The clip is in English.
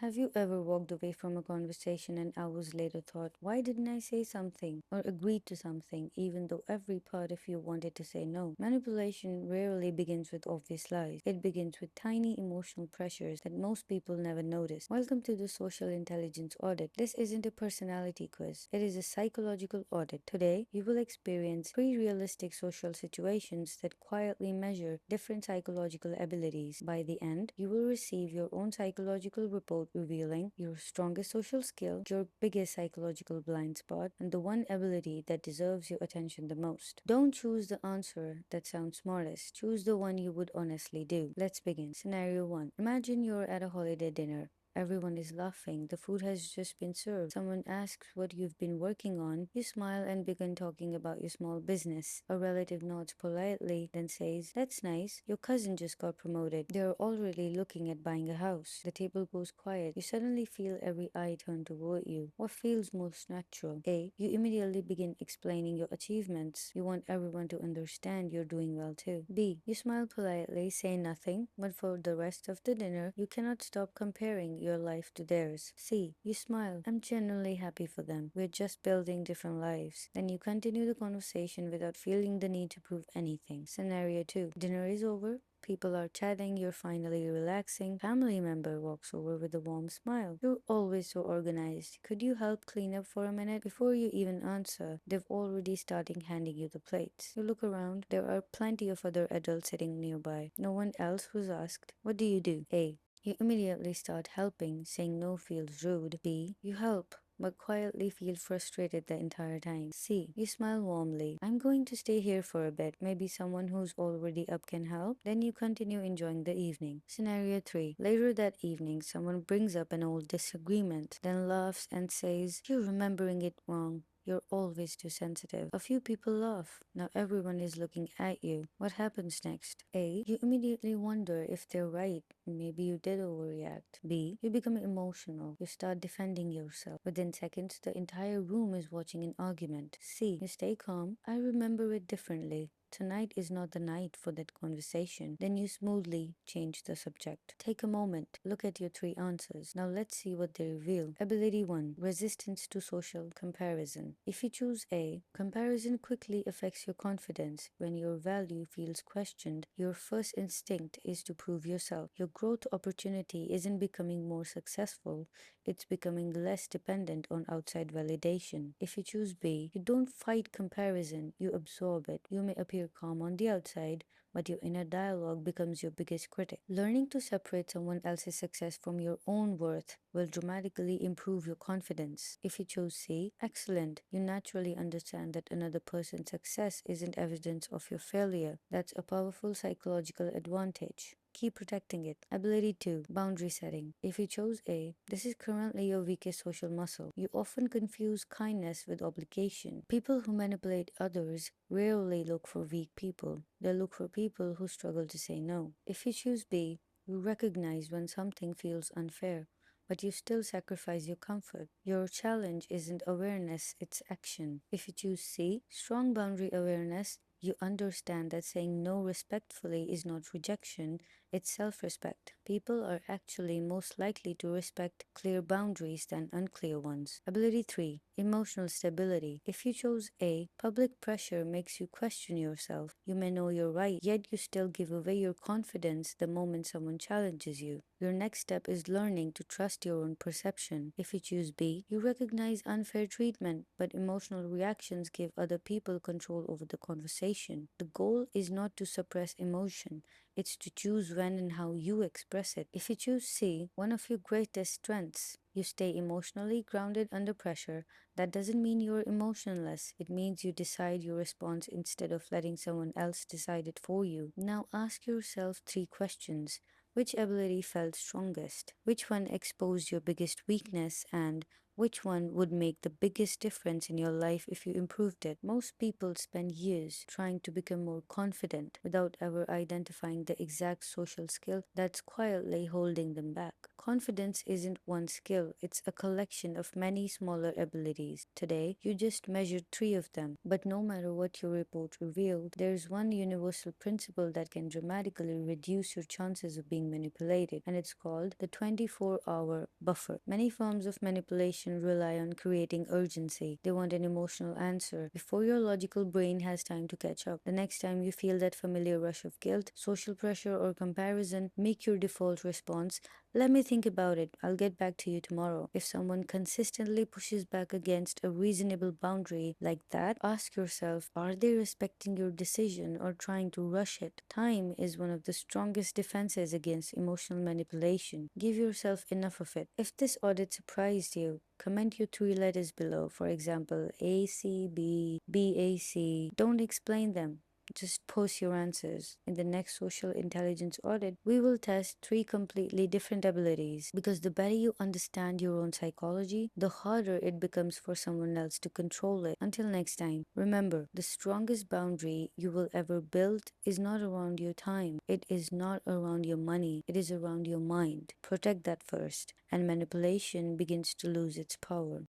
Have you ever walked away from a conversation and hours later thought, why didn't I say something or agreed to something, even though every part of you wanted to say no? Manipulation rarely begins with obvious lies. It begins with tiny emotional pressures that most people never notice. Welcome to the Social Intelligence Audit. This isn't a personality quiz, it is a psychological audit. Today, you will experience three realistic social situations that quietly measure different psychological abilities. By the end, you will receive your own psychological report revealing your strongest social skill, your biggest psychological blind spot, and the one ability that deserves your attention the most. Don't choose the answer that sounds smartest. Choose the one you would honestly do. Let's begin. Scenario 1. Imagine you're at a holiday dinner. Everyone is laughing. The food has just been served. Someone asks what you've been working on. You smile and begin talking about your small business. A relative nods politely, then says, "That's nice. Your cousin just got promoted. They're already looking at buying a house." The table goes quiet. You suddenly feel every eye turn toward you. What feels most natural? A. You immediately begin explaining your achievements. You want everyone to understand you're doing well too. B. You smile politely, say nothing, but for the rest of the dinner, you cannot stop comparing your life to theirs. C. You smile. I'm genuinely happy for them. We're just building different lives. Then you continue the conversation without feeling the need to prove anything. Scenario 2. Dinner is over. People are chatting, you're finally relaxing. Family member walks over with a warm smile. You're always so organized. Could you help clean up for a minute? Before you even answer, they've already started handing you the plates. You look around. There are plenty of other adults sitting nearby. No one else was asked. What do you do? A. You immediately start helping, saying no feels rude. B. You help, but quietly feel frustrated the entire time. C. You smile warmly. I'm going to stay here for a bit. Maybe someone who's already up can help. Then you continue enjoying the evening. Scenario 3. Later that evening, someone brings up an old disagreement, then laughs and says, "You're remembering it wrong. You're always too sensitive." A few people laugh. Now everyone is looking at you. What happens next? A. You immediately wonder if they're right. Maybe you did overreact. B. You become emotional. You start defending yourself. Within seconds, the entire room is watching an argument. C. You stay calm. I remember it differently. Tonight is not the night for that conversation. Then you smoothly change the subject. Take a moment. Look at your three answers. Now let's see what they reveal. Ability 1. Resistance to social comparison. If you choose A, comparison quickly affects your confidence. When your value feels questioned, your first instinct is to prove yourself. Your growth opportunity isn't becoming more successful, it's becoming less dependent on outside validation. If you choose B, you don't fight comparison, you absorb it. You may appear calm on the outside, but your inner dialogue becomes your biggest critic. Learning to separate someone else's success from your own worth will dramatically improve your confidence. If you chose C, excellent. You naturally understand that another person's success isn't evidence of your failure. That's a powerful psychological advantage. Keep protecting it. Ability 2. Boundary setting. If you chose A, this is currently your weakest social muscle. You often confuse kindness with obligation. People who manipulate others rarely look for weak people. They look for people who struggle to say no. If you choose B, you recognize when something feels unfair, but you still sacrifice your comfort. Your challenge isn't awareness, it's action. If you choose C, strong boundary awareness, you understand that saying no respectfully is not rejection, it's self respect. People are actually most likely to respect clear boundaries than unclear ones. Ability 3. Emotional stability. If you chose A, public pressure makes you question yourself. You may know you're right, yet you still give away your confidence the moment someone challenges you. Your next step is learning to trust your own perception. If you choose B, you recognize unfair treatment, but emotional reactions give other people control over the conversation. The goal is not to suppress emotion, it's to choose when and how you express it. If you choose C, one of your greatest strengths, you stay emotionally grounded under pressure. That doesn't mean you're emotionless. It means you decide your response instead of letting someone else decide it for you. Now ask yourself three questions. Which ability felt strongest? Which one exposed your biggest weakness? And Which one would make the biggest difference in your life if you improved it? Most people spend years trying to become more confident without ever identifying the exact social skill that's quietly holding them back. Confidence isn't one skill, it's a collection of many smaller abilities. Today, you just measured three of them, but no matter what your report revealed, there's one universal principle that can dramatically reduce your chances of being manipulated, and it's called the 24-hour buffer. Many forms of manipulation rely on creating urgency. They want an emotional answer before your logical brain has time to catch up. The next time you feel that familiar rush of guilt, social pressure, or comparison, make your default response, let me think about it. I'll get back to you tomorrow. If someone consistently pushes back against a reasonable boundary like that, ask yourself, are they respecting your decision or trying to rush it? Time is one of the strongest defenses against emotional manipulation. Give yourself enough of it. If this audit surprised you, comment your three letters below. For example, ACB, BAC. Don't explain them. Just post your answers. In the next social intelligence audit, we will test three completely different abilities because the better you understand your own psychology, the harder it becomes for someone else to control it. Until next time, remember the strongest boundary you will ever build is not around your time, it is not around your money, it is around your mind. Protect that first, and manipulation begins to lose its power.